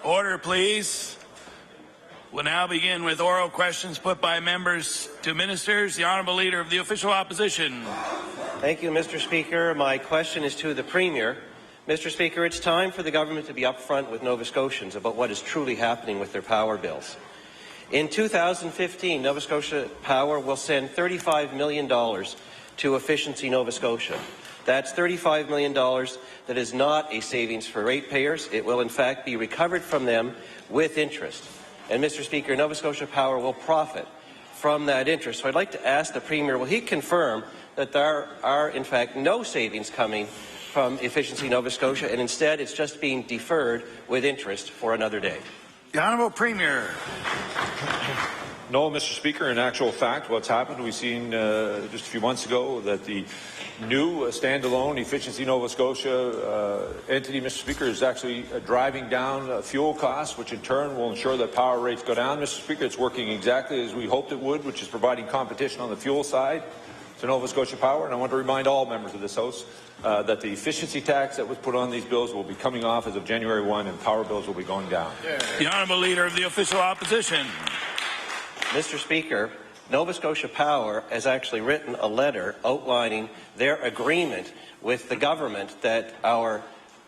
Order, please. We'll now begin with oral questions put by members to ministers. The Honourable Leader of the Official Opposition. Thank you, Mr. Speaker. My question is to the Premier. Mr. Speaker, it's time for the government to be upfront with Nova Scotians about what is truly happening with their power bills. In 2015, Nova Scotia Power will send $35 million to Efficiency Nova Scotia. That's $35 million that is not a savings for ratepayers. It will, in fact, be recovered from them with interest. And, Mr. Speaker, Nova Scotia Power will profit from that interest. So I'd like to ask the Premier, will he confirm that there are, in fact, no savings coming from Efficiency Nova Scotia, and instead it's just being deferred with interest for another day? The Honourable Premier. No, Mr. Speaker. In actual fact, what's happened, we've seen just a few months ago that the new standalone Efficiency Nova Scotia entity, Mr. Speaker, is actually driving down fuel costs, which in turn will ensure that power rates go down. Mr. Speaker, it's working exactly as we hoped it would, which is providing competition on the fuel side to Nova Scotia Power. And I want to remind all members of this House that the efficiency tax that was put on these bills will be coming off as of January 1, and power bills will be going down. The Honourable Leader of the Official Opposition. Mr. Speaker, Nova Scotia Power has actually written a letter outlining their agreement with the government that our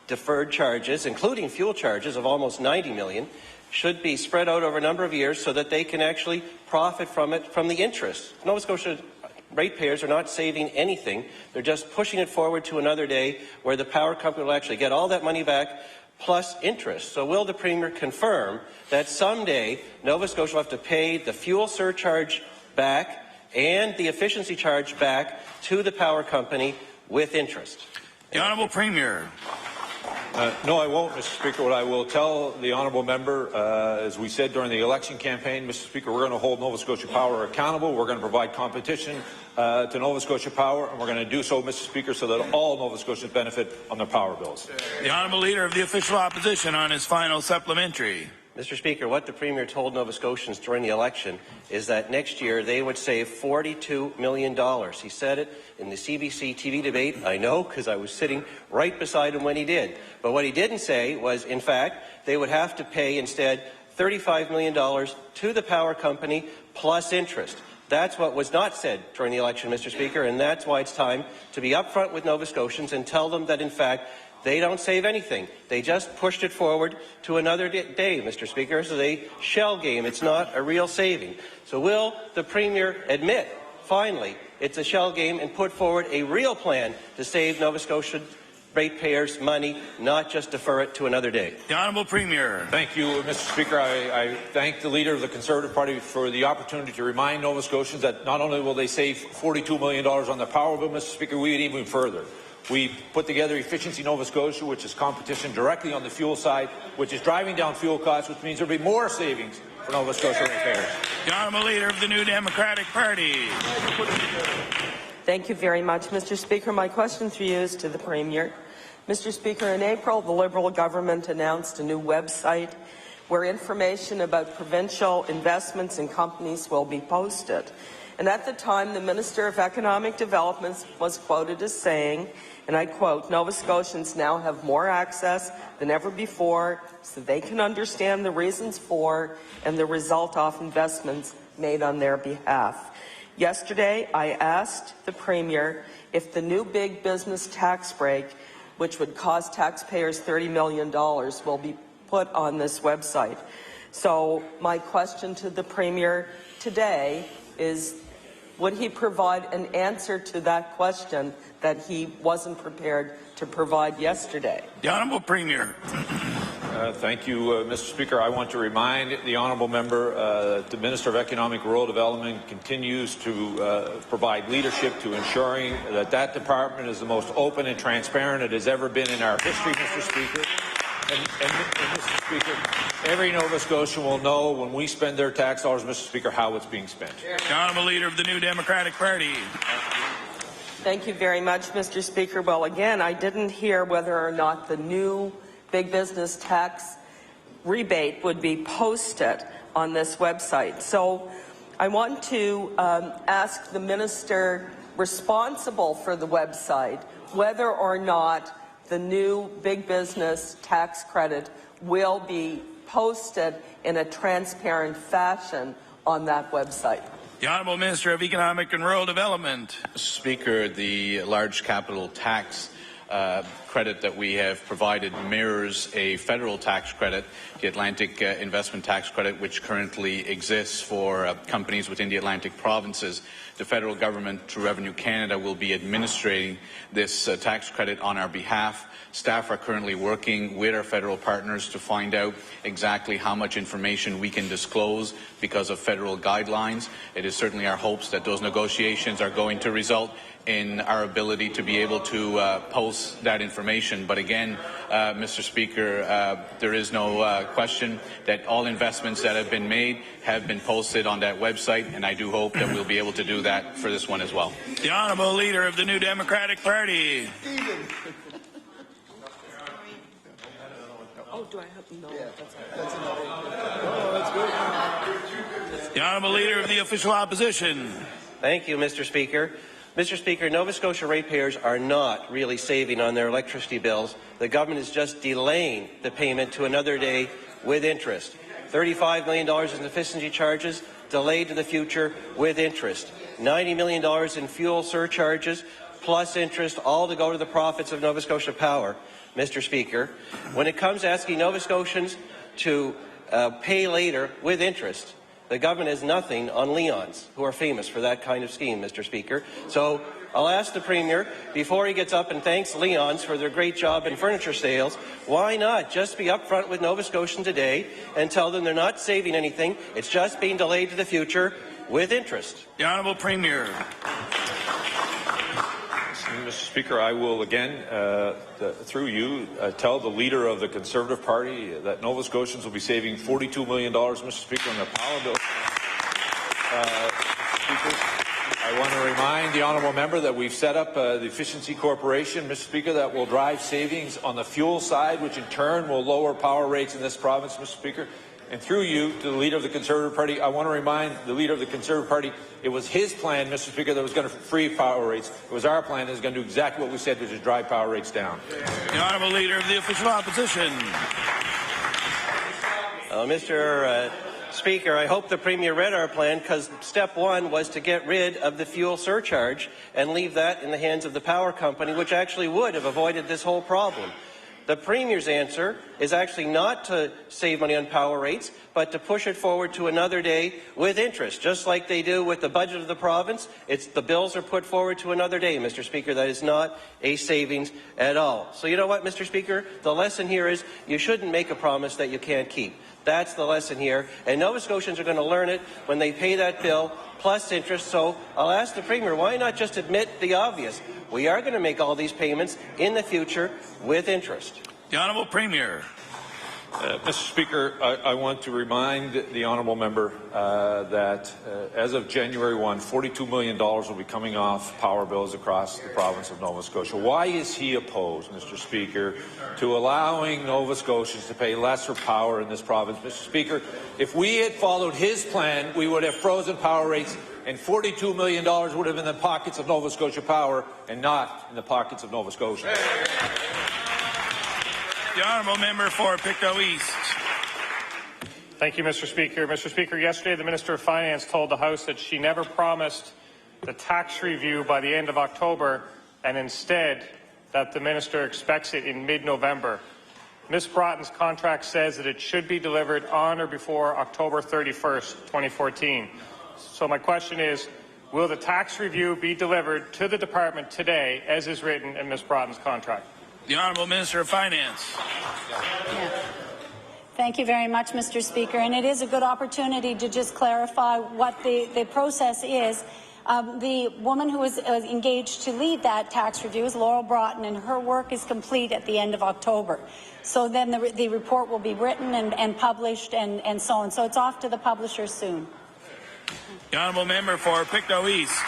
deferred charges, including fuel charges of almost $90 million, should be spread out over a number of years so that they can actually profit from it, from the interest. Nova Scotia ratepayers are not saving anything. They're just pushing it forward to another day where the power company will actually get all that money back plus interest. So will the Premier confirm that someday Nova Scotia will have to pay the fuel surcharge back and the efficiency charge back to the power company with interest? The Honourable Premier. No, I won't, Mr. Speaker. What I will tell the honourable member, as we said during the election campaign, Mr. Speaker, we're going to hold Nova Scotia Power accountable. We're going to provide competition to Nova Scotia Power, and we're going to do so, Mr. Speaker, so that all Nova Scotians benefit on their power bills. The Honourable Leader of the Official Opposition on his final supplementary. Mr. Speaker, what the Premier told Nova Scotians during the election is that next year they would save $42 million. He said it in the CBC TV debate. I know, because I was sitting right beside him when he did. But what he didn't say was, in fact, they would have to pay instead $35 million to the power company plus interest. That's what was not said during the election, Mr. Speaker, and that's why it's time to be upfront with Nova Scotians and tell them that, in fact, they don't save anything. They just pushed it forward to another day, Mr. Speaker. This is a shell game. It's not a real saving. So will the Premier admit, finally, it's a shell game and put forward a real plan to save Nova Scotia ratepayers money, not just defer it to another day? The Honourable Premier. Thank you, Mr. Speaker. I thank the Leader of the Conservative Party for the opportunity to remind Nova Scotians that not only will they save $42 million on their power bill, Mr. Speaker, we went even further. We put together Efficiency Nova Scotia, which is competition directly on the fuel side, which is driving down fuel costs, which means there will be more savings for Nova Scotia ratepayers. The Honourable Leader of the New Democratic Party. Thank you very much, Mr. Speaker. My question for you is to the Premier. Mr. Speaker, in April, the Liberal government announced a new website where information about provincial investments in companies will be posted. And at the time, the Minister of Economic Development was quoted as saying, and I quote, "Nova Scotians now have more access than ever before so they can understand the reasons for and the result of investments made on their behalf." Yesterday, I asked the Premier if the new big business tax break, which would cost taxpayers $30 million, will be put on this website. So my question to the Premier today is, would he provide an answer to that question that he wasn't prepared to provide yesterday? The Honourable Premier. Thank you, Mr. Speaker. I want to remind the honourable member the Minister of Economic Rural Development continues to provide leadership to ensuring that that department is the most open and transparent it has ever been in our history, Mr. Speaker. And Mr. Speaker, every Nova Scotian will know when we spend their tax dollars, Mr. Speaker, how it's being spent. The Honourable Leader of the New Democratic Party. Thank you very much, Mr. Speaker. Well, again, I didn't hear whether or not the new big business tax rebate would be posted on this website. So I want to ask the minister responsible for the website whether or not the new big business tax credit will be posted in a transparent fashion on that website? The Honourable Minister of Economic and Rural Development. Mr. Speaker, the large capital tax credit that we have provided mirrors a federal tax credit, the Atlantic Investment Tax Credit, which currently exists for companies within the Atlantic provinces. The federal government, through Revenue Canada, will be administrating this tax credit on our behalf. Staff are currently working with our federal partners to find out exactly how much information we can disclose because of federal guidelines. It is certainly our hopes that those negotiations are going to result in our ability to be able to post that information. But again, Mr. Speaker, there is no question that all investments that have been made have been posted on that website, and I do hope that we'll be able to do that for this one as well. The Honourable Leader of the New Democratic Party. Oh, do I have no? The Honourable Leader of the Official Opposition. Thank you, Mr. Speaker. Mr. Speaker, Nova Scotia ratepayers are not really saving on their electricity bills. The government is just delaying the payment to another day with interest. $35 million in efficiency charges delayed to the future with interest. $90 million in fuel surcharges plus interest, all to go to the profits of Nova Scotia Power. Mr. Speaker, when it comes to asking Nova Scotians to pay later with interest, the government has nothing on Leons, who are famous for that kind of scheme, Mr. Speaker. So I'll ask the Premier, before he gets up and thanks Leons for their great job in furniture sales, why not just be upfront with Nova Scotians today and tell them they're not saving anything, it's just being delayed to the future with interest? The Honourable Premier. Mr. Speaker, I will again, through you, tell the Leader of the Conservative Party that Nova Scotians will be saving $42 million, Mr. Speaker, on their power bill. Mr. Speaker, I want to remind the honourable member that we've set up the Efficiency Corporation, Mr. Speaker, that will drive savings on the fuel side, which in turn will lower power rates in this province, Mr. Speaker. And through you, to the Leader of the Conservative Party, I want to remind the Leader of the Conservative Party it was his plan, Mr. Speaker, that was going to free power rates. It was our plan that was going to do exactly what we said, which is drive power rates down. The Honourable Leader of the Official Opposition. Mr. Speaker, I hope the Premier read our plan, because step one was to get rid of the fuel surcharge and leave that in the hands of the power company, which actually would have avoided this whole problem. The Premier's answer is actually not to save money on power rates, but to push it forward to another day with interest, just like they do with the budget of the province. The bills are put forward to another day, Mr. Speaker. That is not a savings at all. So you know what, Mr. Speaker? The lesson here is you shouldn't make a promise that you can't keep. That's the lesson here. And Nova Scotians are going to learn it when they pay that bill plus interest. So I'll ask the Premier, why not just admit the obvious? We are going to make all these payments in the future with interest. The Honourable Premier. Mr. Speaker, I want to remind the honourable member that as of January 1, $42 million will be coming off power bills across the province of Nova Scotia. Why is he opposed, Mr. Speaker, to allowing Nova Scotians to pay less for power in this province? Mr. Speaker, if we had followed his plan, we would have frozen power rates, and $42 million would have been in the pockets of Nova Scotia Power and not in the pockets of Nova Scotia. The Honourable Member for Pictou East. Thank you, Mr. Speaker. Mr. Speaker, yesterday the Minister of Finance told the House that she never promised the tax review by the end of October, and instead that the Minister expects it in mid-November. Ms. Broughton's contract says that it should be delivered on or before October 31st, 2014. So my question is, will the tax review be delivered to the department today, as is written in Ms. Broughton's contract? The Honourable Minister of Finance. Thank you very much, Mr. Speaker. And it is a good opportunity to just clarify what the process is. The woman who was engaged to lead that tax review is Laurel Broughton, and her work is complete at the end of October. So then the report will be written and published and so on. So it's off to the publisher soon. The Honourable Member for Pictou East.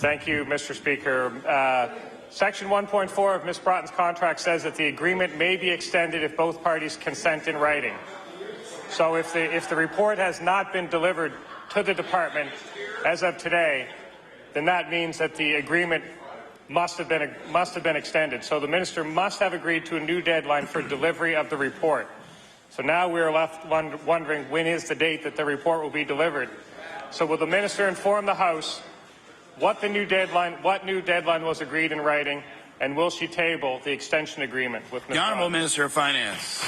Thank you, Mr. Speaker. Section 1.4 of Ms. Broughton's contract says that the agreement may be extended if both parties consent in writing. So if the report has not been delivered to the department as of today, then that means that the agreement must have been extended. So the minister must have agreed to a new deadline for delivery of the report. So now we're left wondering when is the date that the report will be delivered. So will the minister inform the House what new deadline was agreed in writing, and will she table the extension agreement with Ms. The Honourable Brown? Minister of Finance.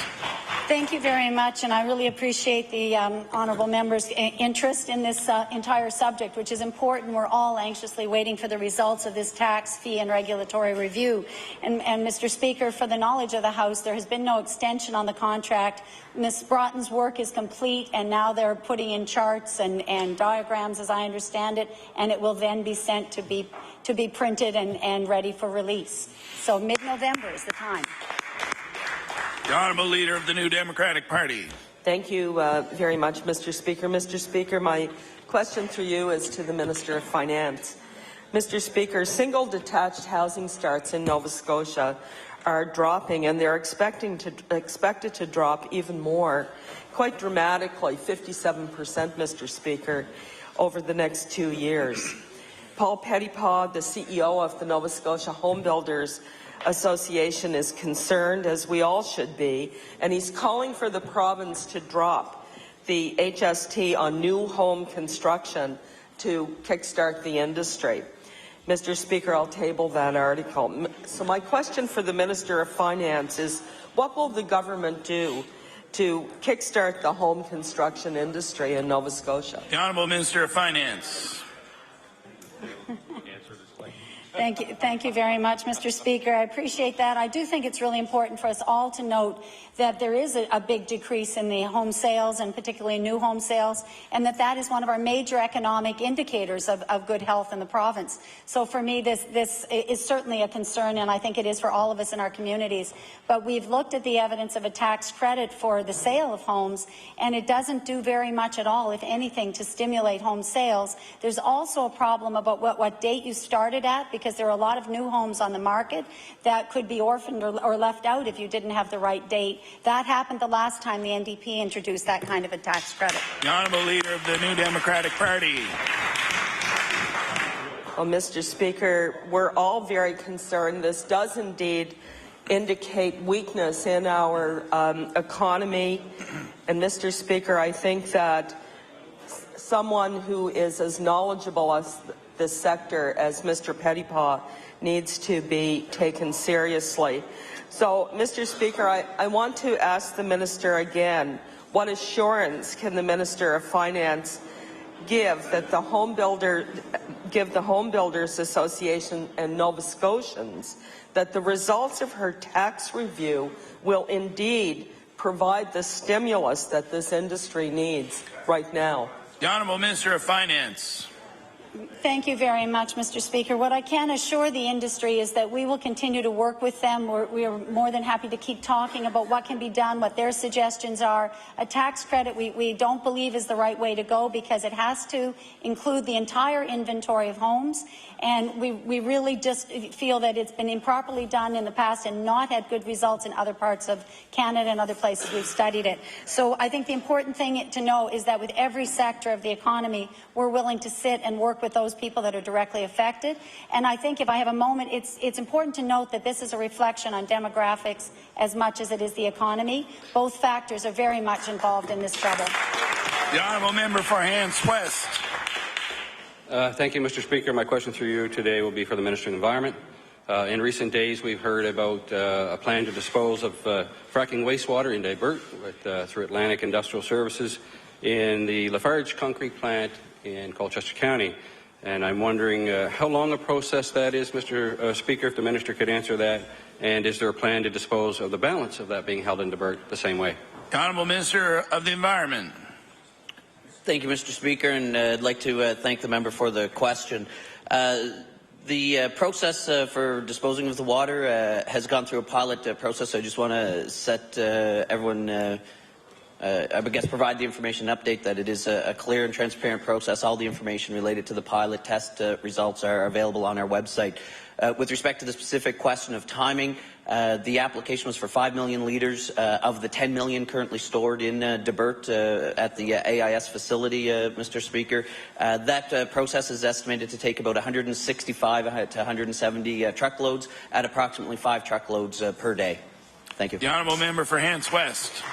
Thank you very much, and I really appreciate the honourable member's interest in this entire subject, which is important. We're all anxiously waiting for the results of this tax, fee and regulatory review. And Mr. Speaker, for the knowledge of the House, there has been no extension on the contract. Ms. Broughton's work is complete, and now they're putting in charts and diagrams, as I understand it, and it will then be sent to be printed and ready for release. So mid-November is the time. The Honourable Leader of the New Democratic Party. Thank you very much, Mr. Speaker. Mr. Speaker, my question through you is to the Minister of Finance. Mr. Speaker, single detached housing starts in Nova Scotia are dropping, and they're expected to drop even more, quite dramatically, 57%, Mr. Speaker, over the next 2 years. Paul Pettipaw, the CEO of the Nova Scotia Home Builders Association, is concerned, as we all should be, and he's calling for the province to drop the HST on new home construction to kickstart the industry. Mr. Speaker, I'll table that article. So my question for the Minister of Finance is, what will the government do to kickstart the home construction industry in Nova Scotia? The Honourable Minister of Finance. Thank you very much, Mr. Speaker. I appreciate that. I do think it's really important for us all to note that there is a big decrease in the home sales, and particularly new home sales, and that is one of our major economic indicators of good health in the province. So for me, this is certainly a concern, and I think it is for all of us in our communities. But we've looked at the evidence of a tax credit for the sale of homes, and it doesn't do very much at all, if anything, to stimulate home sales. There's also a problem about what date you started at, because there are a lot of new homes on the market that could be orphaned or left out if you didn't have the right date. That happened the last time the NDP introduced that kind of a tax credit. The Honourable Leader of the New Democratic Party. Well, Mr. Speaker, we're all very concerned. This does indeed indicate weakness in our economy. And, Mr. Speaker, I think that someone who is as knowledgeable as this sector as Mr. Pettipaw needs to be taken seriously. So, Mr. Speaker, I want to ask the Minister again, what assurance can the Minister of Finance give that the Home Builders Association and Nova Scotians that the results of her tax review will indeed provide the stimulus that this industry needs right now? The Honourable Minister of Finance. Thank you very much, Mr. Speaker. What I can assure the industry is that we will continue to work with them. We are more than happy to keep talking about what can be done, what their suggestions are. A tax credit we don't believe is the right way to go, because it has to include the entire inventory of homes, and we really just feel that it's been improperly done in the past and not had good results in other parts of Canada and other places we've studied it. So I think the important thing to know is that with every sector of the economy, we're willing to sit and work with those people that are directly affected. And I think, if I have a moment, it's important to note that this is a reflection on demographics as much as it is the economy. Both factors are very much involved in this trouble. The Honourable Member for Hants West. Thank you, Mr. Speaker. My question through you today will be for the Minister of the Environment. In recent days, we've heard about a plan to dispose of fracking wastewater in Divert through Atlantic Industrial Services in the Lafarge concrete plant in Colchester County. And I'm wondering how long a process that is, Mr. Speaker, if the Minister could answer that, and is there a plan to dispose of the balance of that being held in Divert the same way? The Honourable Minister of the Environment. Thank you, Mr. Speaker, and I'd like to thank the member for the question. The process for disposing of the water has gone through a pilot process. So I just want to set everyone provide the information update that it is a clear and transparent process. All the information related to the pilot test results are available on our website. With respect to the specific question of timing, the application was for 5 million litres of the 10 million currently stored in Debert at the AIS facility, Mr. Speaker. That process is estimated to take about 165 to 170 truckloads at approximately 5 truckloads per day. Thank you. The honourable member for Hants West.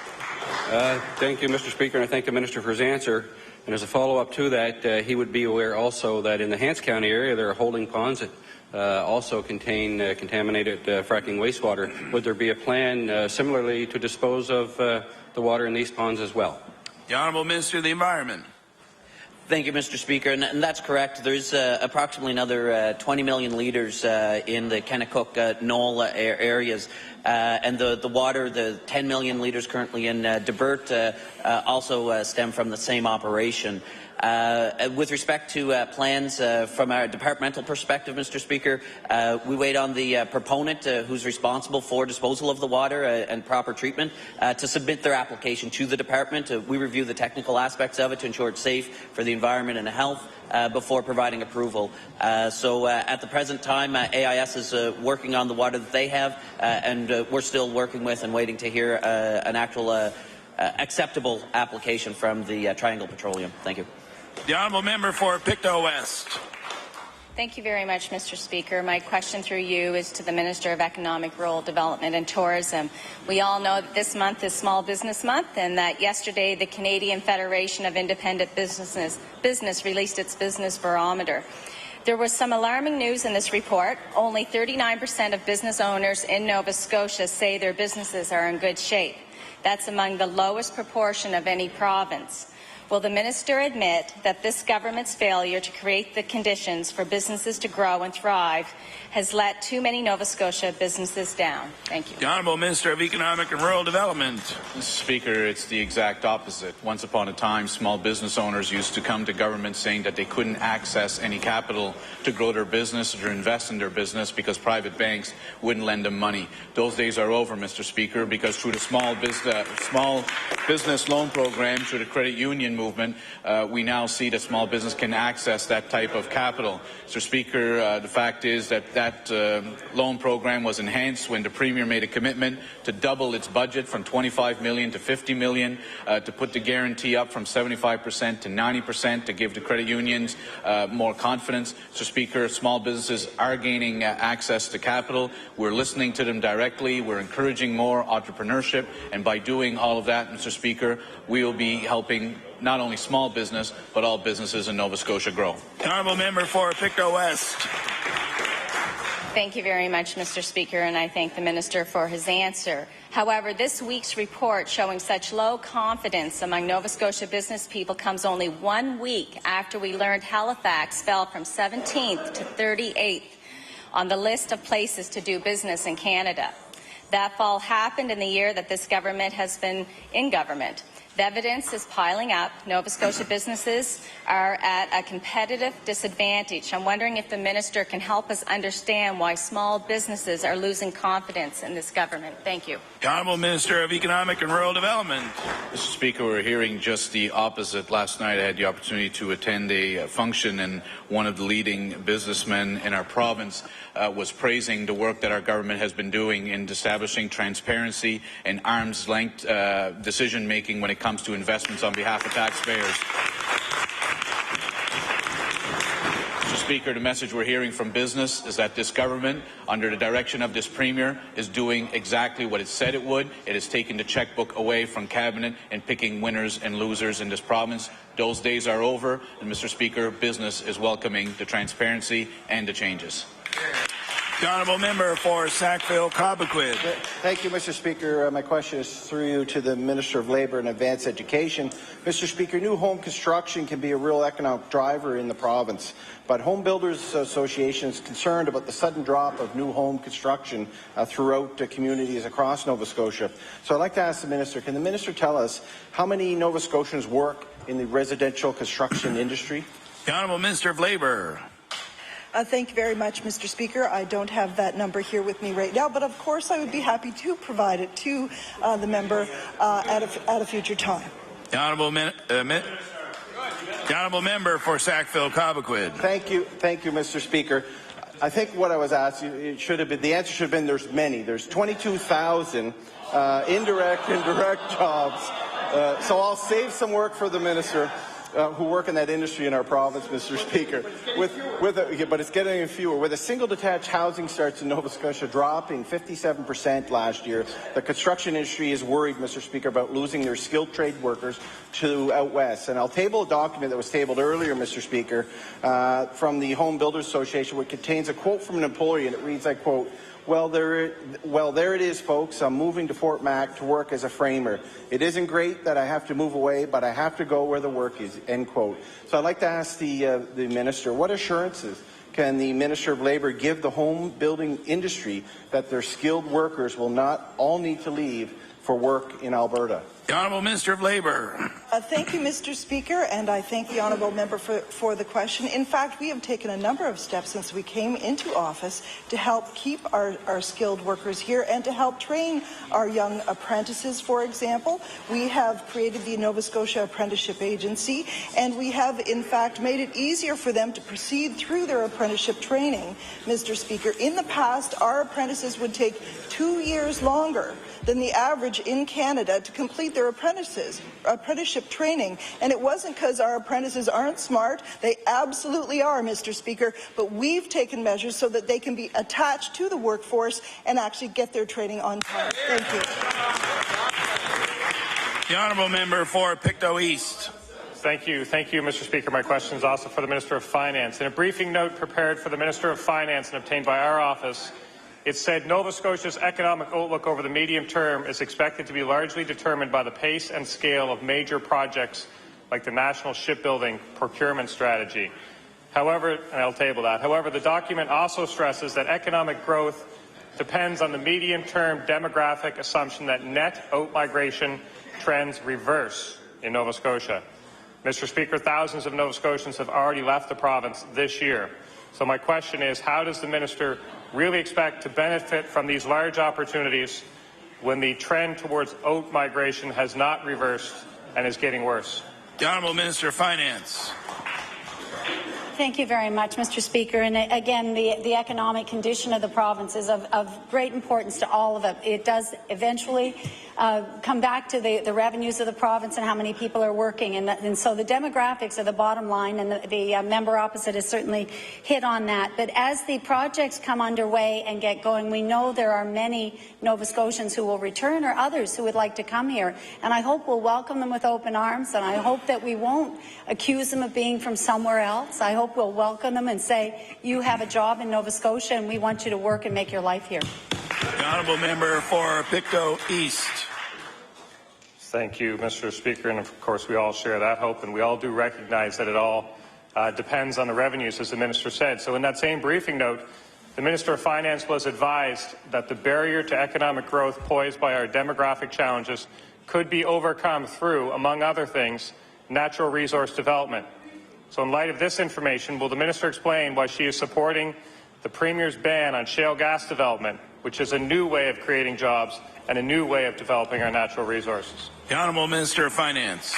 Thank you, Mr. Speaker, and I thank the Minister for his answer. And as a follow-up to that, he would be aware also that in the Hants County area there are holding ponds that also contain contaminated fracking wastewater. Would there be a plan similarly to dispose of the water in these ponds as well? The Honourable Minister of the Environment. Thank you, Mr. Speaker, and that's correct. There's approximately another 20 million litres in the Kennecott Knoll areas, and the water, the 10 million litres currently in Debert, also stem from the same operation. With respect to plans from our departmental perspective, Mr. Speaker, we wait on the proponent who's responsible for disposal of the water and proper treatment to submit their application to the department. We review the technical aspects of it to ensure it's safe for the environment and health before providing approval. So at the present time, AIS is working on the water that they have, and we're still working with and waiting to hear an actual acceptable application from the Triangle Petroleum. Thank you. The Honourable Member for Pictou West. Thank you very much, Mr. Speaker. My question through you is to the Minister of Economic, Rural Development and Tourism. We all know that this month is Small Business Month and that yesterday the Canadian Federation of Independent Business released its business barometer. There was some alarming news in this report. Only 39% of business owners in Nova Scotia say their businesses are in good shape. That's among the lowest proportion of any province. Will the minister admit that this government's failure to create the conditions for businesses to grow and thrive has let too many Nova Scotia businesses down? Thank you. The Honourable Minister of Economic and Rural Development. Mr. Speaker, it's the exact opposite. Once upon a time, small business owners used to come to government saying that they couldn't access any capital to grow their business or to invest in their business because private banks wouldn't lend them money. Those days are over, Mr. Speaker, because through the small business loan program, through the credit union movement, we now see that small business can access that type of capital. Mr. Speaker, the fact is that loan program was enhanced when the Premier made a commitment to double its budget from 25 million to 50 million, to put the guarantee up from 75% to 90% to give the credit unions more confidence. Mr. Speaker, small businesses are gaining access to capital. We're listening to them directly. We're encouraging more entrepreneurship, and by doing all of that, Mr. Speaker, we will be helping not only small business, but all businesses in Nova Scotia grow. The Honourable Member for Pictou West. Thank you very much, Mr. Speaker, and I thank the Minister for his answer. However, this week's report showing such low confidence among Nova Scotia business people comes only 1 week after we learned Halifax fell from 17th to 38th on the list of places to do business in Canada. That fall happened in the year that this government has been in government. The evidence is piling up. Nova Scotia businesses are at a competitive disadvantage. I'm wondering if the minister can help us understand why small businesses are losing confidence in this government. Thank you. The Honourable Minister of Economic and Rural Development. Mr. Speaker, we're hearing just the opposite. Last night I had the opportunity to attend a function, and one of the leading businessmen in our province was praising the work that our government has been doing in establishing transparency and arm's length decision-making when it comes to investments on behalf of taxpayers. Mr. Speaker, the message we're hearing from business is that this government, under the direction of this Premier, is doing exactly what it said it would. It has taken the checkbook away from Cabinet and picking winners and losers in this province. Those days are over, and Mr. Speaker, business is welcoming the transparency and the changes. The Honourable Member for Sackville-Cobequid. Thank you, Mr. Speaker. My question is through you to the Minister of Labour and Advanced Education. Mr. Speaker, new home construction can be a real economic driver in the province, but Home Builders Association is concerned about the sudden drop of new home construction throughout communities across Nova Scotia. So I'd like to ask the Minister, can the Minister tell us how many Nova Scotians work in the residential construction industry? The Honourable Minister of Labour. Thank you very much, Mr. Speaker. I don't have that number here with me right now, but of course I would be happy to provide it to the member at a future time. The Honourable Member for Sackville-Cobequid. Thank you, Mr. Speaker. I think what I was asked, it should have been, the answer should have been there's many. There's 22,000 indirect and direct jobs. So I'll save some work for the minister who work in that industry in our province, Mr. Speaker. But it's getting fewer. With a single detached housing starts in Nova Scotia dropping 57% last year, the construction industry is worried, Mr. Speaker, about losing their skilled trade workers to out west. And I'll table a document that was tabled earlier, Mr. Speaker, from the Home Builders Association, which contains a quote from an employee, and it reads, I quote, Well, there it is, folks. I'm moving to Fort Mac to work as a framer. It isn't great that I have to move away, but I have to go where the work is, end quote. So I'd like to ask the minister, what assurances can the Minister of Labour give the home building industry that their skilled workers will not all need to leave for work in Alberta? The Honourable Minister of Labour. Thank you, Mr. Speaker, and I thank the honourable member for the question. In fact, we have taken a number of steps since we came into office to help keep our skilled workers here and to help train our young apprentices, for example. We have created the Nova Scotia Apprenticeship Agency, and we have, in fact, made it easier for them to proceed through their apprenticeship training, Mr. Speaker. In the past, our apprentices would take 2 years longer than the average in Canada to complete their apprenticeship training. And it wasn't because our apprentices aren't smart. They absolutely are, Mr. Speaker. But we've taken measures so that they can be attached to the workforce and actually get their training on time. Thank you. The Honourable Member for Pictou East. Thank you, Mr. Speaker. My question is also for the Minister of Finance. In a briefing note prepared for the Minister of Finance and obtained by our office, it said Nova Scotia's economic outlook over the medium term is expected to be largely determined by the pace and scale of major projects like the National Shipbuilding Procurement Strategy. However, and I'll table that. However, the document also stresses that economic growth depends on the medium-term demographic assumption that net out-migration trends reverse in Nova Scotia. Mr. Speaker, thousands of Nova Scotians have already left the province this year. So my question is, how does the minister really expect to benefit from these large opportunities when the trend towards out-migration has not reversed and is getting worse? The Honourable Minister of Finance. Thank you very much, Mr. Speaker. And again, the economic condition of the province is of great importance to all of it. It does eventually come back to the revenues of the province and how many people are working. And so the demographics are the bottom line, and the member opposite has certainly hit on that. But as the projects come underway and get going, we know there are many Nova Scotians who will return or others who would like to come here. And I hope we'll welcome them with open arms, and I hope that we won't accuse them of being from somewhere else. I hope we'll welcome them and say, you have a job in Nova Scotia and we want you to work and make your life here. The Honourable Member for Pictou East. Thank you, Mr. Speaker, and of course we all share that hope, and we all do recognize that it all depends on the revenues, as the minister said. So in that same briefing note, the Minister of Finance was advised that the barrier to economic growth posed by our demographic challenges could be overcome through, among other things, natural resource development. So in light of this information, will the minister explain why she is supporting the Premier's ban on shale gas development, which is a new way of creating jobs and a new way of developing our natural resources? The Honourable Minister of Finance.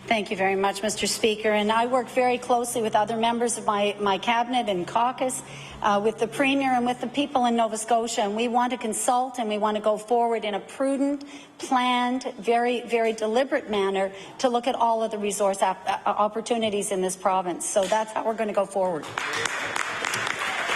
Thank you very much, Mr. Speaker. And I work very closely with other members of my cabinet and caucus, with the Premier and with the people in Nova Scotia. And we want to consult and we want to go forward in a prudent, planned, very, very deliberate manner to look at all of the resource opportunities in this province. So that's how we're going to go forward.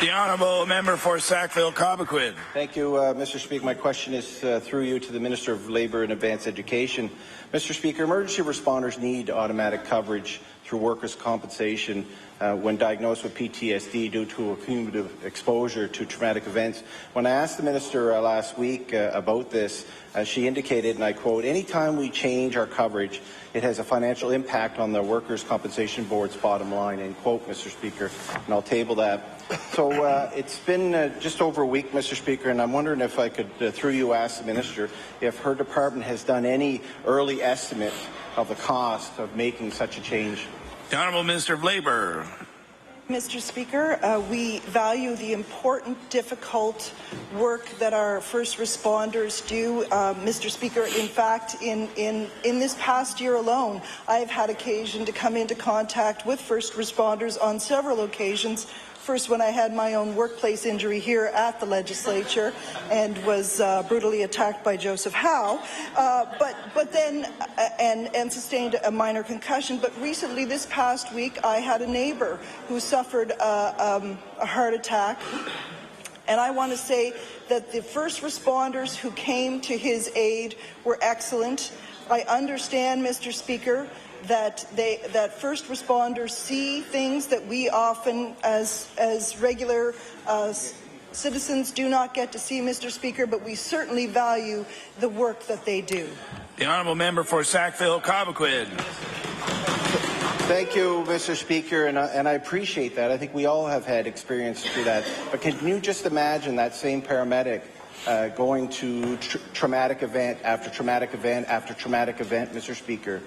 The Honourable Member for Sackville-Cobequid. Thank you, Mr. Speaker. My question is through you to the Minister of Labour and Advanced Education. Mr. Speaker, emergency responders need automatic coverage through workers' compensation when diagnosed with PTSD due to a cumulative exposure to traumatic events. When I asked the Minister last week about this, she indicated, and I quote, "Anytime we change our coverage, it has a financial impact on the Workers' Compensation Board's bottom line," end quote, Mr. Speaker, and I'll table that. So it's been just over a week, Mr. Speaker, and I'm wondering if I could, through you, ask the Minister if her department has done any early estimate of the cost of making such a change. The Honourable Minister of Labour. Mr. Speaker. We value the important, difficult work that our first responders do. Mr. Speaker, in fact, in this past year alone, I've had occasion to come into contact with first responders on several occasions. First, when I had my own workplace injury here at the legislature and was brutally attacked by Joseph Howe, but then and sustained a minor concussion. But recently, this past week, I had a neighbor who suffered a heart attack. And I want to say that the first responders who came to his aid were excellent. I understand, Mr. Speaker, that first responders see things that we often, as regular citizens, do not get to see, Mr. Speaker, but we certainly value the work that they do. The honourable member for Sackville-Cobequid. Thank you, Mr. Speaker, and I appreciate that. I think we all have had experience through that. But can you just imagine that same paramedic going to traumatic event after traumatic event after traumatic event, Mr. Speaker?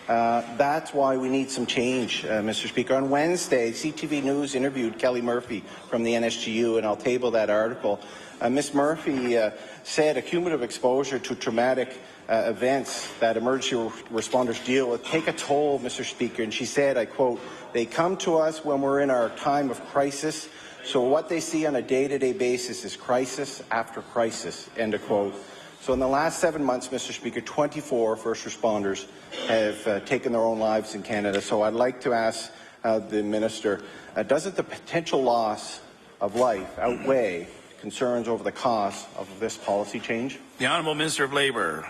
That's why we need some change, Mr. Speaker. On Wednesday, CTV News interviewed Kelly Murphy from the NSGU, and I'll table that article. Ms. Murphy said a cumulative exposure to traumatic events that emergency responders deal with take a toll, Mr. Speaker. And she said, I quote, "They come to us when we're in our time of crisis, so what they see on a day-to-day basis is crisis after crisis," end of quote. So in the last 7 months, Mr. Speaker, 24 first responders have taken their own lives in Canada. So I'd like to ask the Minister, doesn't the potential loss of life outweigh concerns over the cost of this policy change? The Honourable Minister of Labour.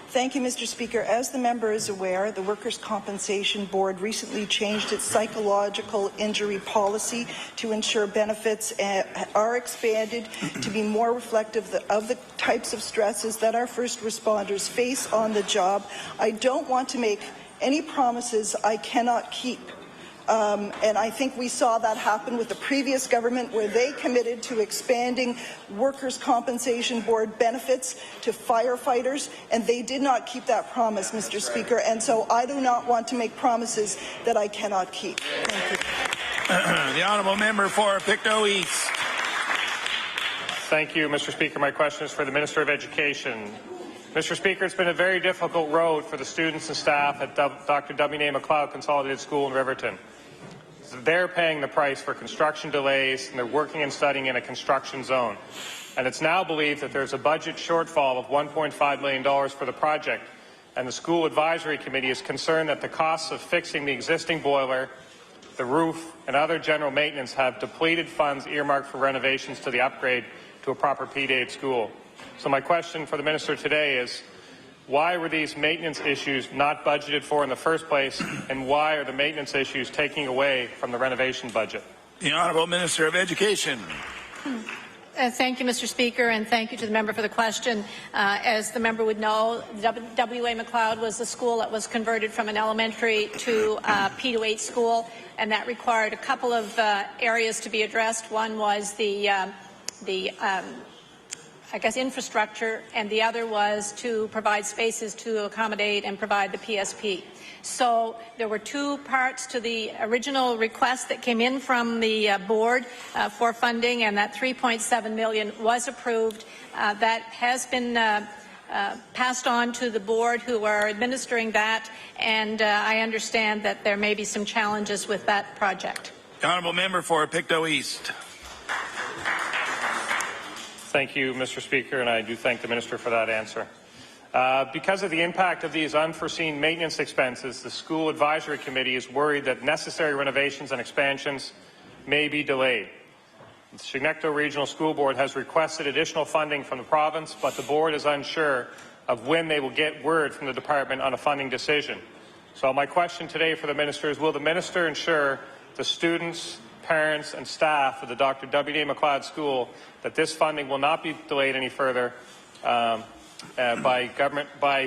Thank you, Mr. Speaker. As the member is aware, the Workers' Compensation Board recently changed its psychological injury policy to ensure benefits are expanded to be more reflective of the types of stresses that our first responders face on the job. I don't want to make any promises I cannot keep. And I think we saw that happen with the previous government, where they committed to expanding Workers' Compensation Board benefits to firefighters, and they did not keep that promise, Mr. Speaker. And so I do not want to make promises that I cannot keep. Thank you. The honourable member for Pictou East. Thank you, Mr. Speaker. My question is for the Minister of Education. Mr. Speaker, it's been a very difficult road for the students and staff at Dr. W. MacLeod Consolidated School in Riverton. They're paying the price for construction delays, and they're working and studying in a construction zone. And it's now believed that there's a budget shortfall of $1.5 million for the project, and the School Advisory Committee is concerned that the costs of fixing the existing boiler, the roof, and other general maintenance have depleted funds earmarked for renovations to the upgrade to a proper P-DAID school. So my question for the Minister today is, why were these maintenance issues not budgeted for in the first place, and why are the maintenance issues taking away from the renovation budget? The Honourable Minister of Education. Thank you, Mr. Speaker, and thank you to the member for the question. As the member would know, W.A. MacLeod was the school that was converted from an elementary to a P-8 school, and that required a couple of areas to be addressed. One was the infrastructure, and the other was to provide spaces to accommodate and provide the PSP. So there were two parts to the original request that came in from the board for funding, and that $3.7 million was approved. That has been passed on to the board, who are administering that, and I understand that there may be some challenges with that project. The honourable member for Pictou East. Thank you, Mr. Speaker, and I do thank the Minister for that answer. Because of the impact of these unforeseen maintenance expenses, the School Advisory Committee is worried that necessary renovations and expansions may be delayed. The Chignecto Regional School Board has requested additional funding from the province, but the board is unsure of when they will get word from the department on a funding decision. So my question today for the Minister is, will the Minister ensure the students, parents and staff of the Dr. W.A. MacLeod School that this funding will not be delayed any further by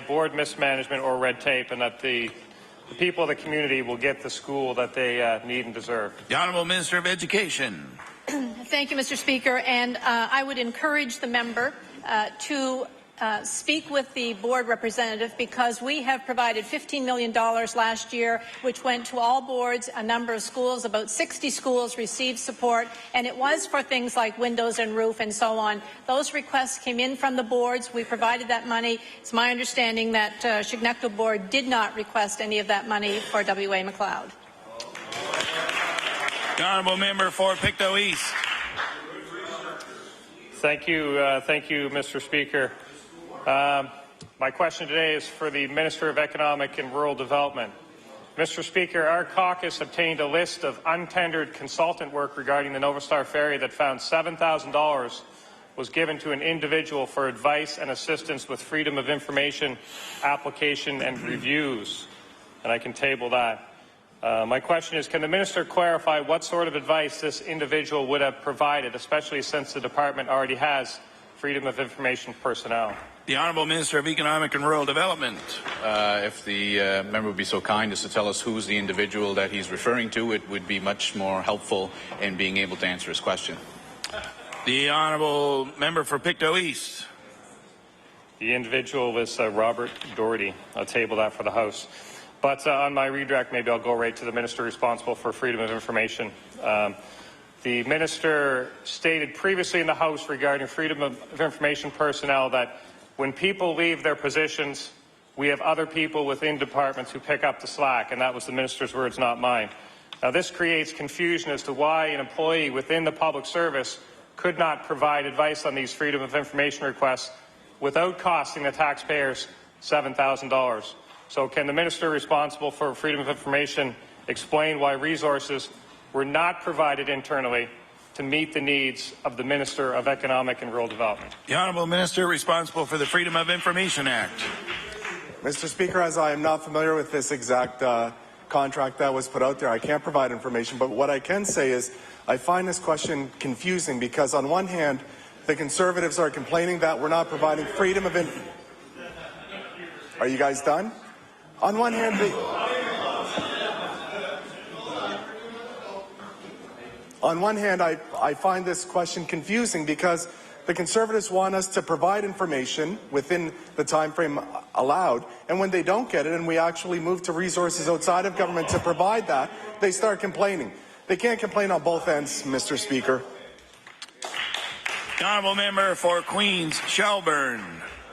board mismanagement or red tape, and that the people of the community will get the school that they need and deserve? The Honourable Minister of Education. Thank you, Mr. Speaker, and I would encourage the member to speak with the board representative, because we have provided $15 million last year, which went to all boards, a number of schools. About 60 schools received support, and it was for things like windows and roof and so on. Those requests came in from the boards. We provided that money. It's my understanding that Chignecto board did not request any of that money for W.A. McLeod. The honourable member for Pictou East. Thank you, Mr. Speaker. My question today is for the Minister of Economic and Rural Development. Mr. Speaker, our caucus obtained a list of untendered consultant work regarding the Nova Star Ferry that found $7,000 was given to an individual for advice and assistance with freedom of information application and reviews. And I can table that. My question is, can the minister clarify what sort of advice this individual would have provided, especially since the department already has freedom of information personnel? The Honourable Minister of Economic and Rural Development. If the member would be so kind as to tell us who's the individual that he's referring to, it would be much more helpful in being able to answer his question. The Honourable Member for Pictou East. The individual is Robert Doherty. I'll table that for the House. But on my redirect, maybe I'll go right to the minister responsible for freedom of information. The minister stated previously in the House regarding freedom of information personnel that when people leave their positions, we have other people within departments who pick up the slack, and that was the minister's words, not mine. Now, this creates confusion as to why an employee within the public service could not provide advice on these freedom of information requests without costing the taxpayers $7,000. So can the minister responsible for freedom of information explain why resources were not provided internally to meet the needs of the Minister of Economic and Rural Development? The Honourable Minister responsible for the Freedom of Information Act. Mr. Speaker, as I am not familiar with this exact contract that was put out there, I can't provide information, but what I can say is I find this question confusing because on one hand, the Conservatives are complaining that we're not providing freedom of information. Are you guys done? On one hand, I find this question confusing because the Conservatives want us to provide information within the time frame allowed, and when they don't get it and we actually move to resources outside of government to provide that, they start complaining. They can't complain on both ends, Mr. Speaker. The Honourable Member for Queens Shelburne.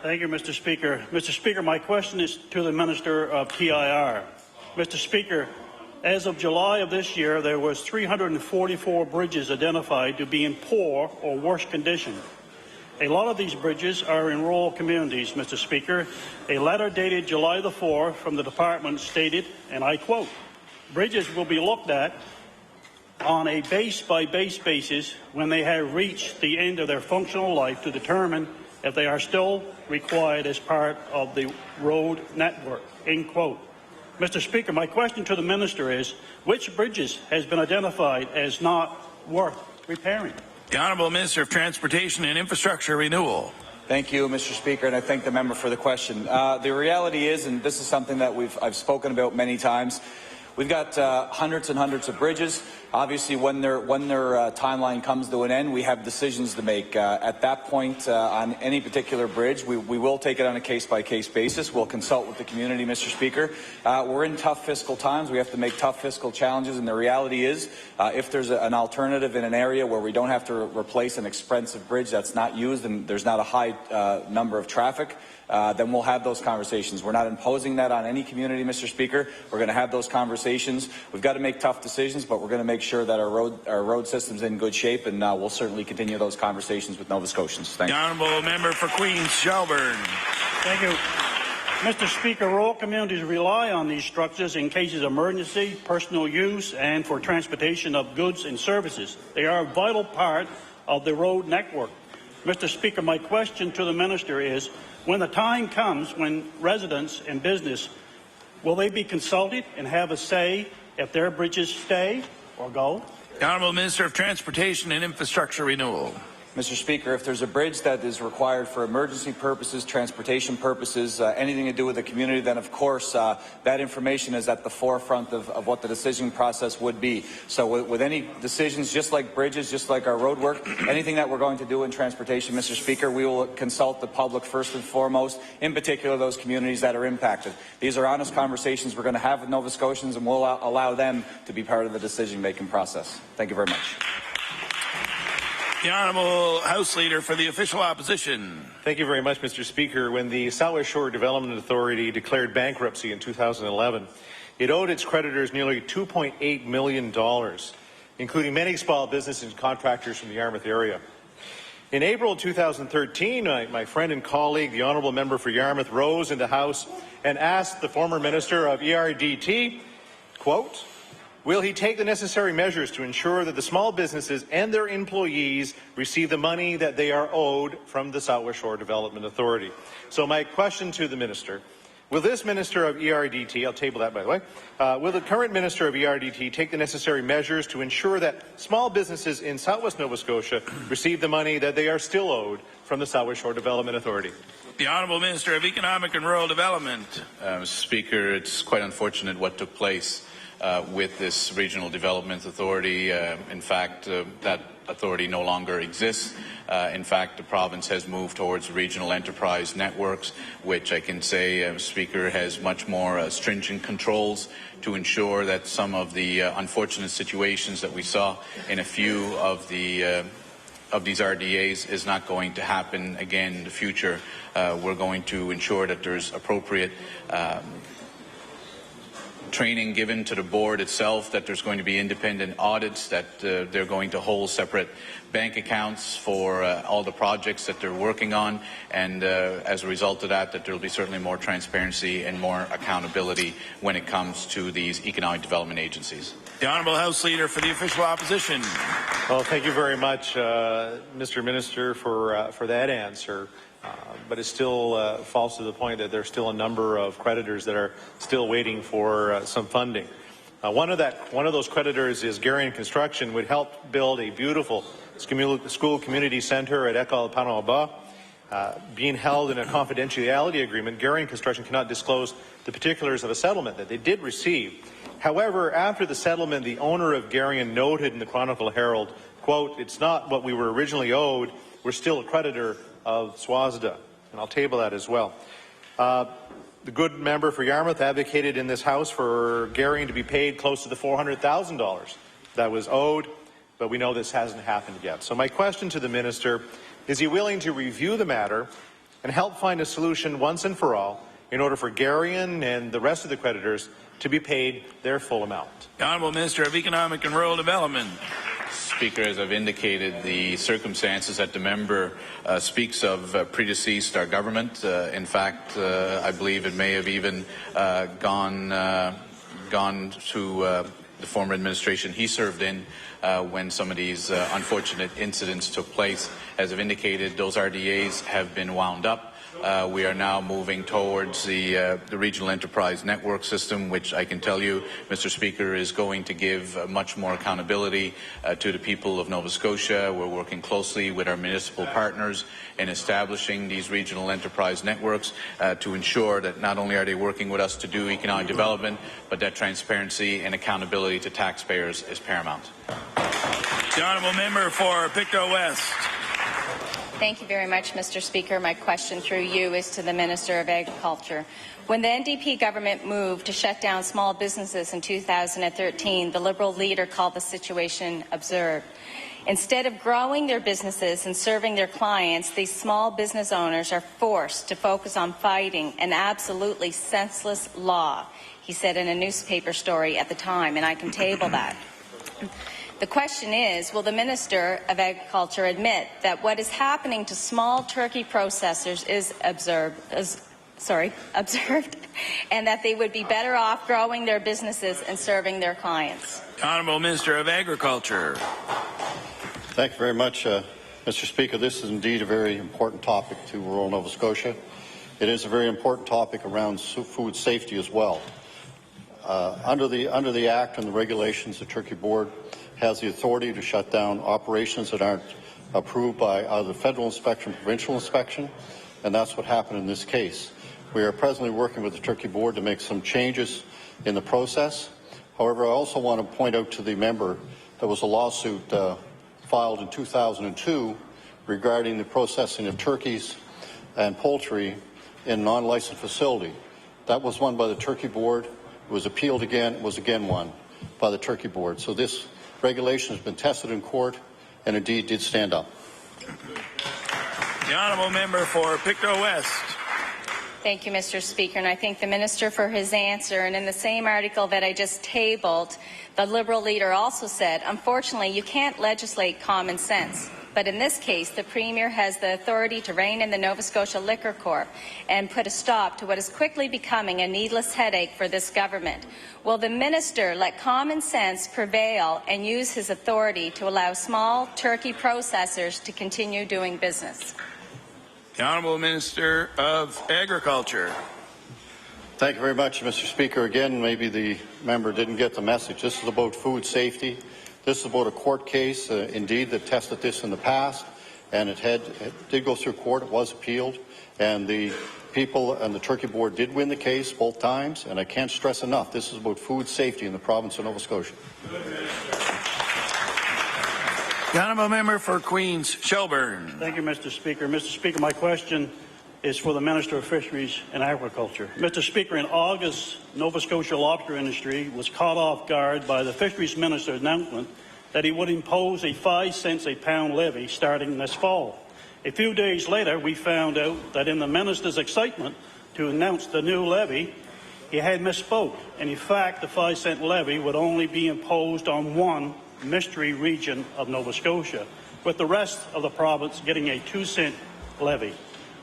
Thank you, Mr. Speaker. Mr. Speaker, my question is to the Minister of PIR. Mr. Speaker, as of July of this year, there was 344 bridges identified to be in poor or worse condition. A lot of these bridges are in rural communities, Mr. Speaker. A letter dated July the 4th from the department stated, and I quote, "Bridges will be looked at on a base-by-base basis when they have reached the end of their functional life to determine if they are still required as part of the road network," end quote. Mr. Speaker, my question to the minister is, which bridges has been identified as not worth repairing? The Honourable Minister of Transportation and Infrastructure Renewal. Thank you, Mr. Speaker, and I thank the member for the question. The reality is, and this is something that I've spoken about many times, we've got hundreds and hundreds of bridges. Obviously, when their timeline comes to an end, we have decisions to make. At that point, on any particular bridge, we will take it on a case-by-case basis. We'll consult with the community, Mr. Speaker. We're in tough fiscal times. We have to make tough fiscal challenges, and the reality is, if there's an alternative in an area where we don't have to replace an expensive bridge that's not used and there's not a high number of traffic, then we'll have those conversations. We're not imposing that on any community, Mr. Speaker. We're going to have those conversations. We've got to make tough decisions, but we're going to make sure that our road system's in good shape, and we'll certainly continue those conversations with Nova Scotians. Thank you. The Honourable Member for Queens Shelburne. Thank you. Mr. Speaker, rural communities rely on these structures in cases of emergency, personal use, and for transportation of goods and services. They are a vital part of the road network. Mr. Speaker, my question to the minister is, when the time comes when residents and business, will they be consulted and have a say if their bridges stay or go? The Honourable Minister of Transportation and Infrastructure Renewal. Mr. Speaker, if there's a bridge that is required for emergency purposes, transportation purposes, anything to do with the community, then of course that information is at the forefront of what the decision process would be. So with any decisions, just like bridges, just like our road work, anything that we're going to do in transportation, Mr. Speaker, we will consult the public first and foremost, in particular those communities that are impacted. These are honest conversations we're going to have with Nova Scotians, and we'll allow them to be part of the decision-making process. Thank you very much. The Honourable House Leader for the Official Opposition. Thank you very much, Mr. Speaker. When the Southwest Shore Development Authority declared bankruptcy in 2011, it owed its creditors nearly $2.8 million, including many small businesses and contractors from the Yarmouth area. In April 2013, my friend and colleague, the Honourable Member for Yarmouth, rose in the House and asked the former Minister of ERDT, quote, will he take the necessary measures to ensure that the small businesses and their employees receive the money that they are owed from the Southwest Shore Development Authority? So my question to the Minister, will this Minister of ERDT, I'll table that by the way, will the current Minister of ERDT take the necessary measures to ensure that small businesses in Southwest Nova Scotia receive the money that they are still owed from the Southwest Shore Development Authority? The Honourable Minister of Economic and Rural Development. Mr. Speaker, it's quite unfortunate what took place with this Regional Development Authority. In fact, that authority no longer exists. In fact, the province has moved towards regional enterprise networks, which I can say, Speaker, has much more stringent controls to ensure that some of the unfortunate situations that we saw in a few of these RDAs is not going to happen again in the future. We're going to ensure that there's appropriate training given to the board itself, that there's going to be independent audits, that they're going to hold separate bank accounts for all the projects that they're working on, and as a result of that, that there will be certainly more transparency and more accountability when it comes to these economic development agencies. The Honourable House Leader for the Official Opposition. Well, thank you very much, Mr. Minister, for that answer. But it still falls to the point that there's still a number of creditors that are still waiting for some funding. One of those creditors is Garion Construction, would help build a beautiful school community centre at École Panama. Being held in a confidentiality agreement, Garion Construction cannot disclose the particulars of a settlement that they did receive. However, after the settlement, the owner of Garion noted in the Chronicle Herald, quote, it's not what we were originally owed, we're still a creditor of SWASDA, and I'll table that as well. The good member for Yarmouth advocated in this House for Garion to be paid close to the $400,000 that was owed, but we know this hasn't happened yet. So my question to the Minister, is he willing to review the matter and help find a solution once and for all in order for Garion and the rest of the creditors to be paid their full amount? The Honourable Minister of Economic and Rural Development. Speaker, as I've indicated, the circumstances that the member speaks of predeceased our government. In fact, I believe it may have even gone to the former administration he served in when some of these unfortunate incidents took place. As I've indicated, those RDAs have been wound up. We are now moving towards the Regional Enterprise Network System, which I can tell you, Mr. Speaker, is going to give much more accountability to the people of Nova Scotia. We're working closely with our municipal partners in establishing these regional enterprise networks to ensure that not only are they working with us to do economic development, but that transparency and accountability to taxpayers is paramount. The Honourable Member for Pictou West. Thank you very much, Mr. Speaker. My question through you is to the Minister of Agriculture. When the NDP government moved to shut down small businesses in 2013, the Liberal leader called the situation absurd. Instead of growing their businesses and serving their clients, these small business owners are forced to focus on fighting an absolutely senseless law, he said in a newspaper story at the time, and I can table that. The question is, will the Minister of Agriculture admit that what is happening to small turkey processors is observed, and that they would be better off growing their businesses and serving their clients? Honourable Minister of Agriculture. Thank you very much, Mr. Speaker. This is indeed a very important topic to rural Nova Scotia. It is a very important topic around food safety as well. Under the Act and the regulations, the Turkey Board has the authority to shut down operations that aren't approved by either federal inspection or provincial inspection, and that's what happened in this case. We are presently working with the Turkey Board to make some changes in the process. However, I also want to point out to the member there was a lawsuit filed in 2002 regarding the processing of turkeys and poultry in a non-licensed facility. That was won by the Turkey Board. It was appealed again. It was again won by the Turkey Board. So this regulation has been tested in court and indeed did stand up. The honourable member for Pictou West. Thank you, Mr. Speaker, and I thank the Minister for his answer. And in the same article that I just tabled, the Liberal leader also said, unfortunately, you can't legislate common sense. But in this case, the Premier has the authority to rein in the Nova Scotia Liquor Corp and put a stop to what is quickly becoming a needless headache for this government. Will the Minister let common sense prevail and use his authority to allow small turkey processors to continue doing business? The Honourable Minister of Agriculture. Thank you very much, Mr. Speaker. Again, maybe the member didn't get the message. This is about food safety. This is about a court case, indeed, that tested this in the past, and it did go through court. It was appealed, and the people and the Turkey Board did win the case both times, and I can't stress enough, this is about food safety in the province of Nova Scotia. The honourable member for Queens Shelburne. Thank you, Mr. Speaker. Mr. Speaker, my question is for the Minister of Fisheries and Agriculture. Mr. Speaker, in August, Nova Scotia lobster industry was caught off guard by the Fisheries Minister's announcement that he would impose a 5 cents a pound levy starting this fall. A few days later, we found out that in the Minister's excitement to announce the new levy, he had misspoke, and in fact, the 5 cent levy would only be imposed on one mystery region of Nova Scotia, with the rest of the province getting a 2 cent levy.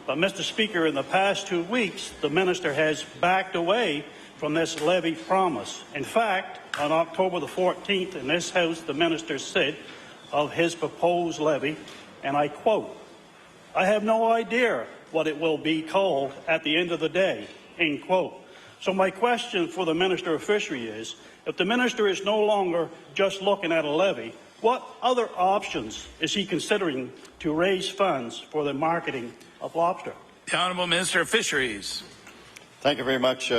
But, Mr. Speaker, in the past 2 weeks, the Minister has backed away from this levy promise. In fact, on October the 14th in this House, the Minister said of his proposed levy, and I quote, "I have no idea what it will be called at the end of the day," end quote. So my question for the Minister of Fishery is, if the Minister is no longer just looking at a levy, what other options is he considering to raise funds for the marketing of lobster? The Honourable Minister of Fisheries. Thank you very much,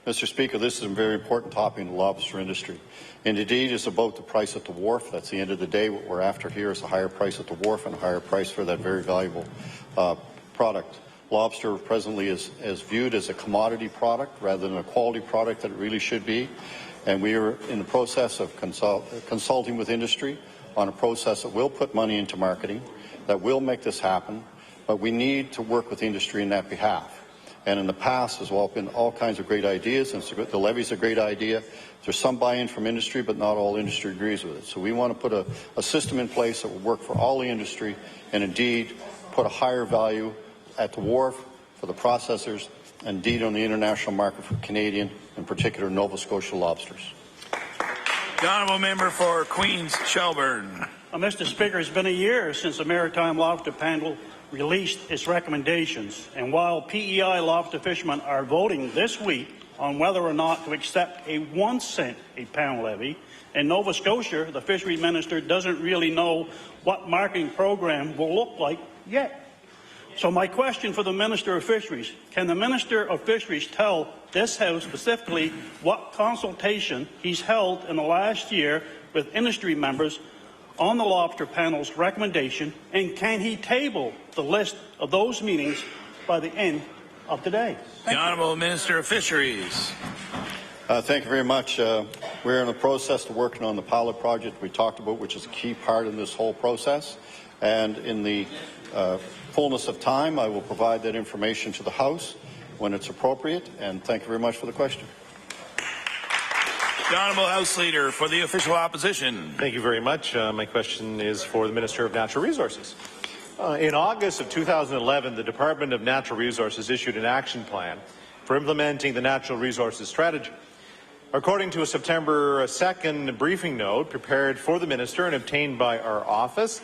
Mr. Speaker. This is a very important topic in the lobster industry. And indeed, it's about the price at the wharf. That's the end of the day. What we're after here is a higher price at the wharf and a higher price for that very valuable product. Lobster presently is viewed as a commodity product rather than a quality product that it really should be. And we are in the process of consulting with industry on a process that will put money into marketing, that will make this happen, but we need to work with industry in that behalf. And in the past, there's been all kinds of great ideas, and the levy's a great idea. There's some buy-in from industry, but not all industry agrees with it. So we want to put a system in place that will work for all the industry and indeed put a higher value at the wharf for the processors, and indeed on the international market for Canadian, in particular Nova Scotia lobsters. The honourable member for Queens Shelburne. Mr. Speaker, it's been a year since the Maritime Lobster Panel released its recommendations, and while PEI lobster fishermen are voting this week on whether or not to accept a 1 cent a pound levy, in Nova Scotia, the Fishery Minister doesn't really know what marketing program will look like yet. So my question for the Minister of Fisheries, can the Minister of Fisheries tell this House specifically what consultation he's held in the last year with industry members on the lobster panel's recommendation, and can he table the list of those meetings by the end of today? The Honourable Minister of Fisheries. Thank you very much. We're in the process of working on the pilot project we talked about, which is a key part in this whole process. And in the fullness of time, I will provide that information to the House when it's appropriate. And thank you very much for the question. The Honourable House Leader for the Official Opposition. Thank you very much. My question is for the Minister of Natural Resources. In August of 2011, the Department of Natural Resources issued an action plan for implementing the Natural Resources Strategy. According to a September 2nd briefing note prepared for the Minister and obtained by our office,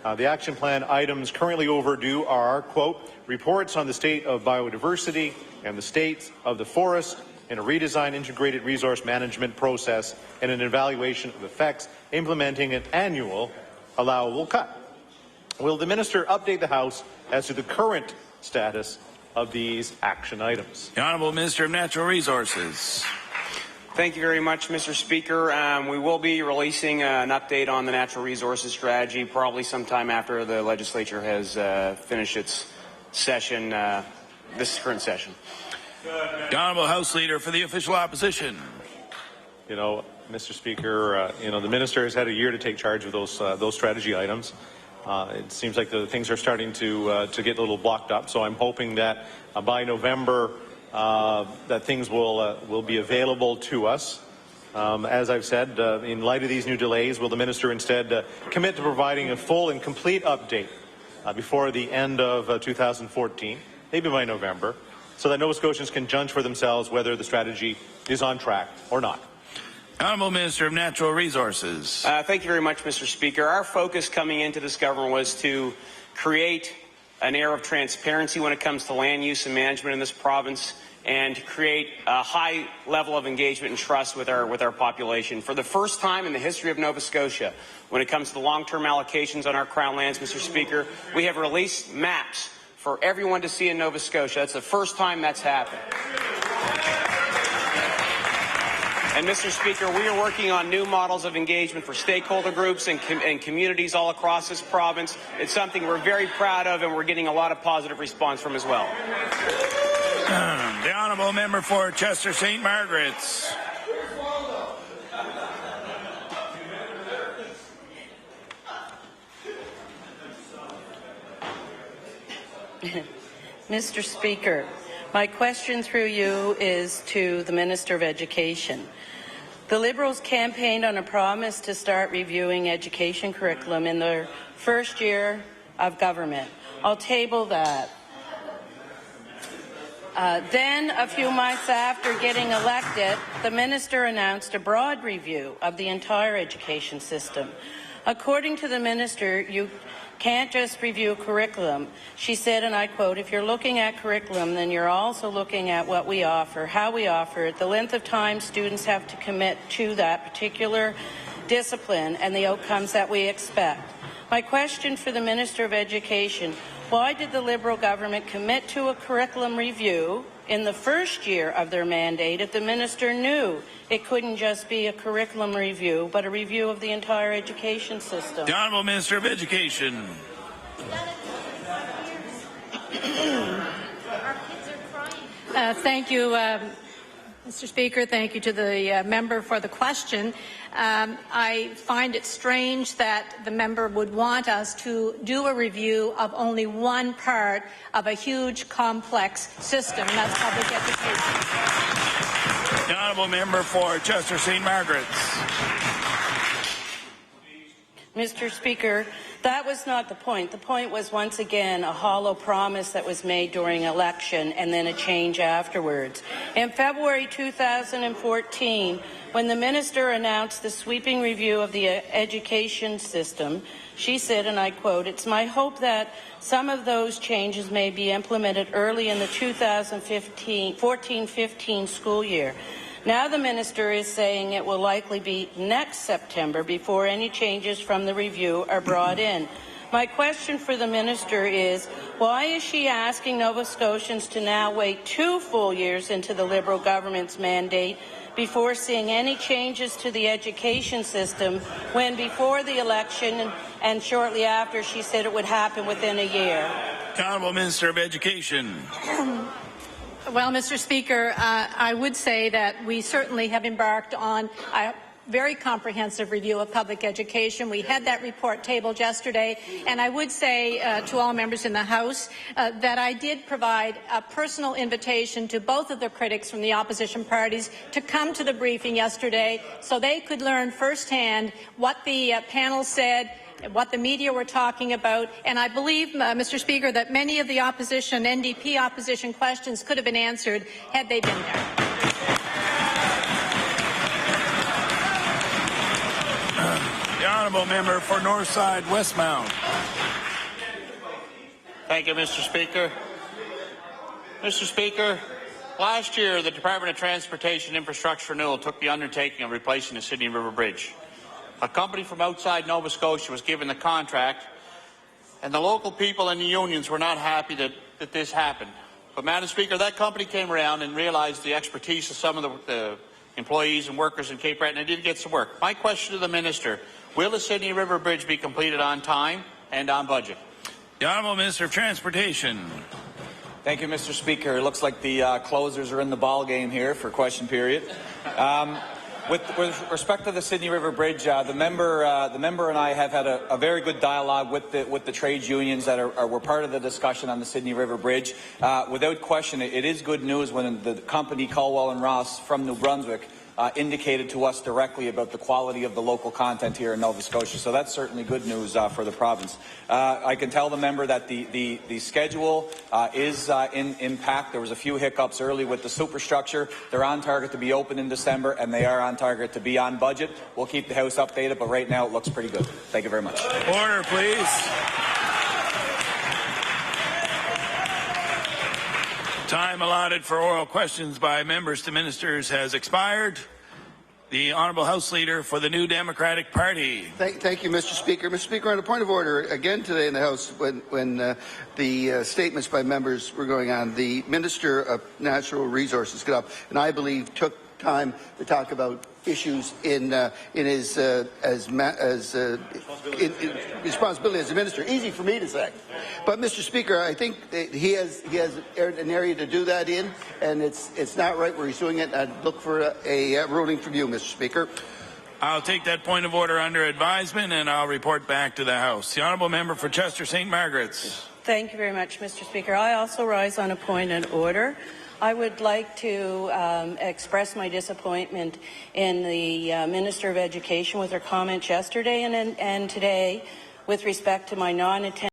the action plan items currently overdue are, quote, reports on the state of biodiversity and the state of the forest, and a redesigned integrated resource management process, and an evaluation of effects implementing an annual allowable cut. Will the minister update the House as to the current status of these action items? The Honourable Minister of Natural Resources. Thank you very much, Mr. Speaker. We will be releasing an update on the natural resources strategy probably sometime after the legislature has finished its session, this current session. The Honourable House Leader for the Official Opposition. You know, Mr. Speaker, the minister has had a year to take charge of those strategy items. It seems like the things are starting to get a little blocked up. So I'm hoping that by November that things will be available to us. As I've said, in light of these new delays, will the minister instead commit to providing a full and complete update before the end of 2014, maybe by November, so that Nova Scotians can judge for themselves whether the strategy is on track or not? Honourable Minister of Natural Resources. Thank you very much, Mr. Speaker. Our focus coming into this government was to create an air of transparency when it comes to land use and management in this province, and to create a high level of engagement and trust with our population. For the first time in the history of Nova Scotia, when it comes to the long-term allocations on our Crown lands, Mr. Speaker, we have released maps for everyone to see in Nova Scotia. That's the first time that's happened. And, Mr. Speaker, we are working on new models of engagement for stakeholder groups and communities all across this province. It's something we're very proud of, and we're getting a lot of positive response from as well. The Honourable Member for Chester St. Margaret's. Mr. Speaker, my question through you is to the Minister of Education. The Liberals campaigned on a promise to start reviewing education curriculum in their first year of government. I'll table that. Then, a few months after getting elected, the minister announced a broad review of the entire education system. According to the minister, you can't just review curriculum. She said, and I quote, "If you're looking at curriculum, then you're also looking at what we offer, how we offer it, the length of time students have to commit to that particular discipline, and the outcomes that we expect." My question for the Minister of Education: why did the Liberal government commit to a curriculum review in the first year of their mandate if the minister knew it couldn't just be a curriculum review, but a review of the entire education system? The Honourable Minister of Education. Thank you, Mr. Speaker. Thank you to the member for the question. I find it strange that the member would want us to do a review of only one part of a huge, complex system, and that's public education. The Honourable Member for Chester St. Margaret's. Mr. Speaker, that was not the point. The point was, once again, a hollow promise that was made during election and then a change afterwards. In February 2014, when the minister announced the sweeping review of the education system, she said, and I quote, "It's my hope that some of those changes may be implemented early in the 2014-15 school year." Now the minister is saying it will likely be next September before any changes from the review are brought in. My question for the minister is, why is she asking Nova Scotians to now wait 2 full years into the Liberal government's mandate before seeing any changes to the education system, when before the election and shortly after she said it would happen within a year? The Honourable Minister of Education. Well, Mr. Speaker, I would say that we certainly have embarked on a very comprehensive review of public education. We had that report tabled yesterday, and I would say to all members in the House that I did provide a personal invitation to both of the critics from the opposition parties to come to the briefing yesterday so they could learn firsthand what the panel said, what the media were talking about, and I believe, Mr. Speaker, that many of the opposition, NDP opposition questions could have been answered had they been there. The Honourable Member for Northside Westmount. Thank you, Mr. Speaker. Mr. Speaker, last year the Department of Transportation Infrastructure Renewal took the undertaking of replacing the Sydney River Bridge. A company from outside Nova Scotia was given the contract and the local people and the unions were not happy that this happened. But, Madam Speaker, that company came around and realized the expertise of some of the employees and workers in Cape Breton and did get some work. My question to the Minister, will the Sydney River Bridge be completed on time and on budget? The Honourable Minister of Transportation. Thank you, Mr. Speaker. It looks like the closers are in the ball game here for question period. With respect to the Sydney River Bridge, the member and I have had a very good dialogue with the trades unions that were part of the discussion on the Sydney River Bridge. Without question, it is good news when the company Caldwell and Ross from New Brunswick indicated to us directly about the quality of the local content here in Nova Scotia. So that's certainly good news for the province. I can tell the member that the schedule is in impact. There was a few hiccups early with the superstructure. They're on target to be open in December, and they are on target to be on budget. We'll keep the House updated, but right now it looks pretty good. Thank you very much. Order, please. Time allotted for oral questions by members to ministers has expired. The Honourable House Leader for the New Democratic Party. Thank you, Mr. Speaker. Mr. Speaker, on a point of order, again today in the House, when the statements by members were going on, the Minister of Natural Resources got up and I believe took time to talk about issues in his responsibility as a minister. Easy for me to say, but Mr. Speaker, I think that he has an area to do that in, and it's not right where he's doing it. I'd look for a ruling from you, Mr. Speaker. I'll take that point of order under advisement, and I'll report back to the House. The Honourable Member for Chester St. Margaret's. Thank you very much, Mr. Speaker. I also rise on a point of order. I would like to express my disappointment in the Minister of Education with her comments yesterday and today with respect to my non-attendance